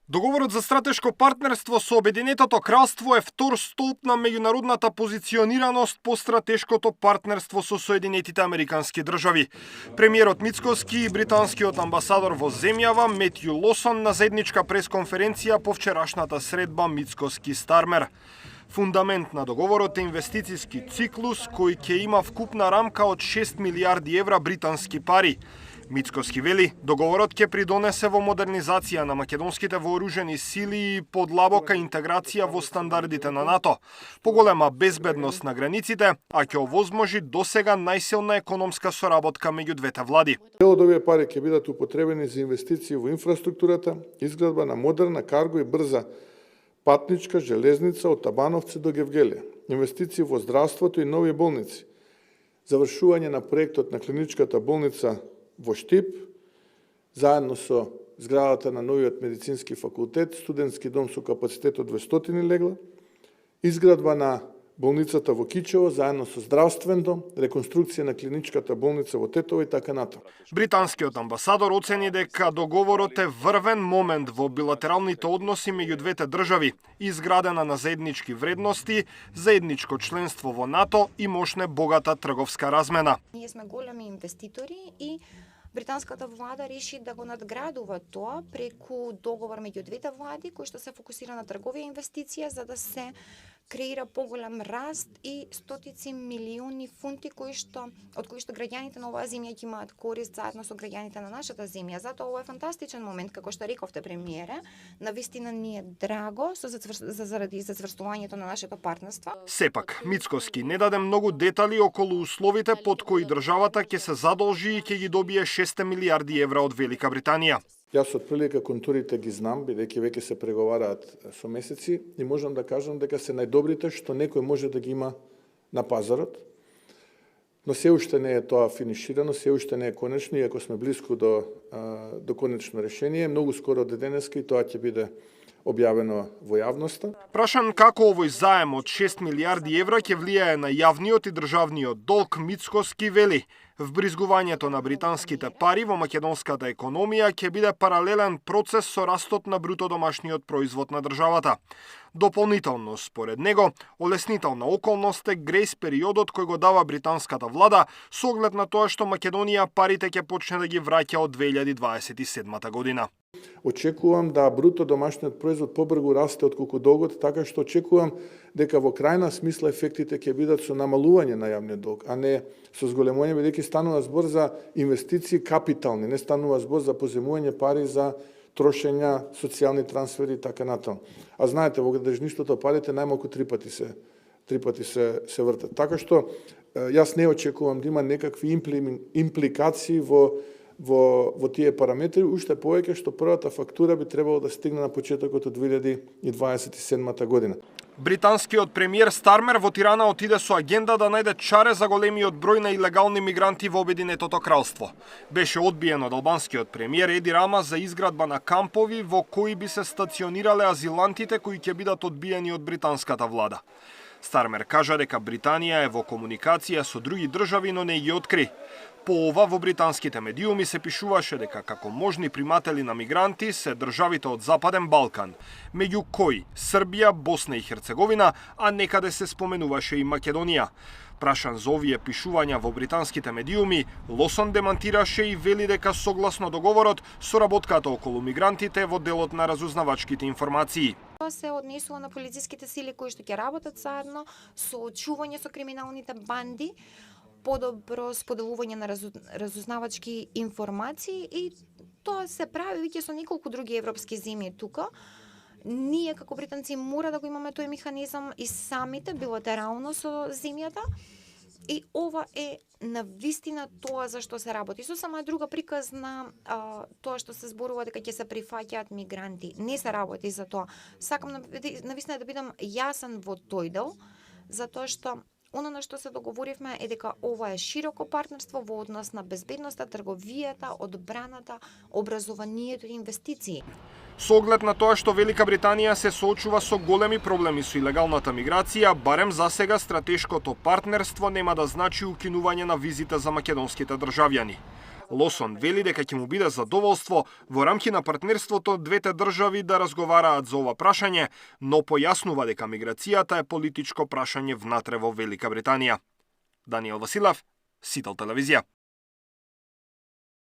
Договорот за стратешко партнерство со Обединетото кралство е втор столб на меѓународната позиционираност по стратешкото партнерство со Соединетите Американски држави. Премиерот Мицкоски и британскиот амбасадор во земјава Метју Лосон на заедничка пресконференција по вчерашната средба Мицкоски-Стармер. Фундамент на договорот е инвестициски циклус кој ќе има вкупна рамка од 6 милиарди евра британски пари. Мицкоски вели, договорот ќе придонесе во модернизација на македонските вооружени сили и подлабока интеграција во стандардите на НАТО, поголема безбедност на границите, а ќе овозможи досега најсилна економска соработка меѓу двете влади. Дел од овие пари ќе бидат употребени за инвестиции во инфраструктурата, изградба на модерна карго и брза патничка железница од Табановци до Гевгелија, инвестиции во здравството и нови болници, завршување на проектот на клиничката болница во Штип, заедно со зградата на новиот медицински факултет, студентски дом со капацитет од 200 легла, изградба на болницата во Кичево, заедно со здравствен дом, реконструкција на клиничката болница во Тетово и така натаму. Британскиот амбасадор оцени дека договорот е врвен момент во билатералните односи меѓу двете држави, изградена на заеднички вредности, заедничко членство во НАТО и мощна богата трговска размена. Ние сме големи инвеститори и британската влада реши да го надградува тоа преку договор меѓу двете влади кој што се фокусира на трговија и инвестиција за да се креира поголем раст и стотици милиони фунти од кои што граѓаните на оваа земја ќе имаат корист заедно со граѓаните на нашата земја. Затоа ова е фантастичен момент, како што рековте, премиере. Навистина ни е драго заради зацврстувањето на нашето партнерство. Сепак, Мицкоски не даде многу детали околу условите под кои државата ќе се задолжи и ќе ги добие 6 милиарди евра од Велика Британија. Јас од прилика контурите ги знам, бидејќи веќе се преговараат со месеци и можам да кажам дека се најдобрите што некој може да ги има на пазарот. Но се уште не е тоа финиширано, се уште не е конечно, иако сме близко до конечно решение. Многу скоро до денеска и тоа ќе биде објавено во јавноста. Прашан како овој заем од 6 милиарди евра ќе влијае на јавниот и државниот долг, Мицкоски вели, вбризгувањето на британските пари во македонската економија ќе биде паралелен процес со растот на бруто домашниот производ на државата. Дополнително, според него, олеснителна околност е грејс периодот кој го дава британската влада со оглед на тоа што Македонија парите ќе почне да ги враќа од 2027 година. Очекувам да бруто домашниот производ побрзо расте отколку долгот, така што очекувам дека во крајна смисла ефектите ќе бидат со намалување на јавниот долг, а не со зголемување, бидејќи станува збор за инвестиции капитални, не станува збор за поземување пари за трошења, социјални трансфери и така натаму. А знаете, во градежништвото парите најмалку три пати се вртат. Така што јас не очекувам да има некакви импликации во тие параметри, уште повеќе што првата фактура би требало да стигне на почетокот од 2027 година. Британскиот премиер Стармер во Тирана отиде со агенда да најде чаре за големиот број на илегални мигранти во Обединетото кралство. Беше одбиен од албанскиот премиер Еди Рама за изградба на кампови во кои би се стационирале азилантите кои ќе бидат одбиени од британската влада. Стармер кажа дека Британија е во комуникација со други држави, но не ги откри. По ова во британските медиуми се пишуваше дека како можни приматели на мигранти се државите од Западен Балкан, меѓу кои Србија, Босна и Херцеговина, а некаде се споменуваше и Македонија. Прашан за овие пишувања во британските медиуми, Лосон демантираше и вели дека согласно договорот, соработката околу мигрантите е во делот на разузнавачките информации. Тоа се однесува на полициските сили кои што ќе работат заедно, соочување со криминалните банди, подобро споделување на разузнавачки информации и тоа се прави веќе со неколку други европски земји тука. Ние како британци мора да го имаме тој механизам и самите билатерално со земјата. И ова е навистина тоа за што се работи. Со сама друга приказ на тоа што се зборува дека ќе се прифаќаат мигранти. Не се работи за тоа. Сакам навистина да бидам јасен во тој дел, затоа што Оно на што се договоривме е дека ова е широко партнерство во однос на безбедноста, трговијата, одбраната, образованието и инвестиции. Со оглед на тоа што Велика Британија се соочува со големи проблеми со илегалната миграција, барем за сега стратешкото партнерство нема да значи укинување на визите за македонските државјани. Лосон вели дека ќе му биде задоволство во рамки на партнерството двете држави да разговараат за ова прашање, но појаснува дека миграцијата е политичко прашање внатре во Велика Британија. Даниел Василев, Сител телевизија.